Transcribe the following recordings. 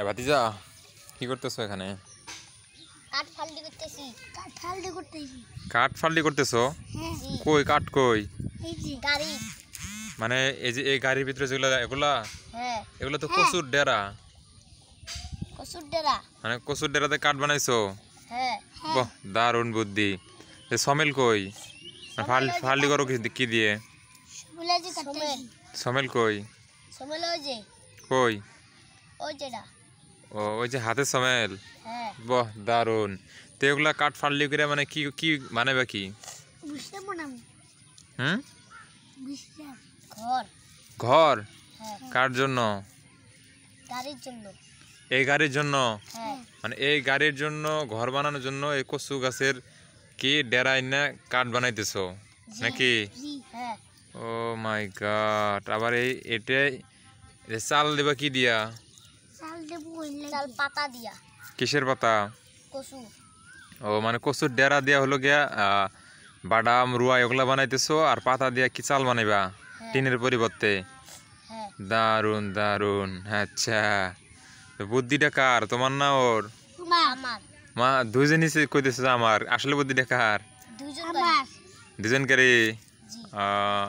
ভাতিজা কি করতেছো এখানে? কাঠ ফাল্ডি করতেছো? কই কাঠ কই? মানে এই যে এই গাড়ির ভিতরে যেগুলো এগুলো তো কচুর ডেরা। মানে কচুর ডেরাতে কাঠ বানাইছো? বাহ, দারুণ বুদ্ধি। সমেল কই? ফাল্ডি করো কি দিয়ে? সমেল কই? কই? ও ওই যে হাতে সমেল। বাহ, দারুণ। তো এগুলা কাঠ ফাল্ডি করে মানে কি কি বানাবে কি? হুম, ঘর। কার জন্য? এই গাড়ির জন্য। মানে এই গাড়ির জন্য ঘর বানানোর জন্য এই কচু গাছের কি ডেরাই না কাঠ বানাইতেছো নাকি? ও মাই গড। আবার এটাই চাল দেবা কি দিয়া? পাতা দিয়া। কিসের পাতা? কচু। ও মানে কচুর ডেরা দিয়া হলো গিয়া বাদাম রুয়া এগুলা বানাইতেছো, আর পাতা দিয়া কি চাল বানাইবা টিনের পরিবর্তে? দারুন দারুন। আচ্ছা, বুদ্ধিটা কার, তোমার না ওর? মা দুইজনই কইতেছে আমার। আসলে বুদ্ধিটা কার? দুজনকারই।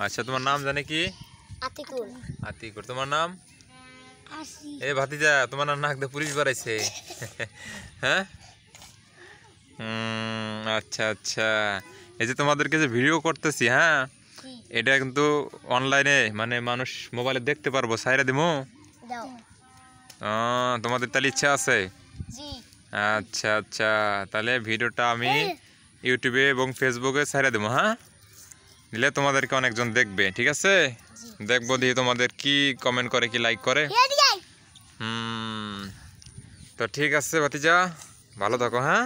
আচ্ছা, তোমার নাম জানে কি? আতিকুর। তোমার নাম? এ ভাতিজা, তোমার নাম নাক দিয়ে পুলিশ বাড়াইছে। হ্যাঁ, আচ্ছা আচ্ছা। এই যে তোমাদেরকে যে ভিডিও করতেছি, হ্যাঁ, এটা কিন্তু অনলাইনে মানে মানুষ মোবাইলে দেখতে পারবো, সাইরা দিমু। তোমাদের তাহলে ইচ্ছা আছে? আচ্ছা আচ্ছা, তাহলে ভিডিওটা আমি ইউটিউবে এবং ফেসবুকে ছাইরা দেবো। হ্যাঁ, দিলে তোমাদেরকে অনেকজন দেখবে, ঠিক আছে? দেখবো দিয়ে তোমাদের কি কমেন্ট করে, কি লাইক করে। তো ঠিক আছে ভাতিজা, ভালো থাকো। হ্যাঁ।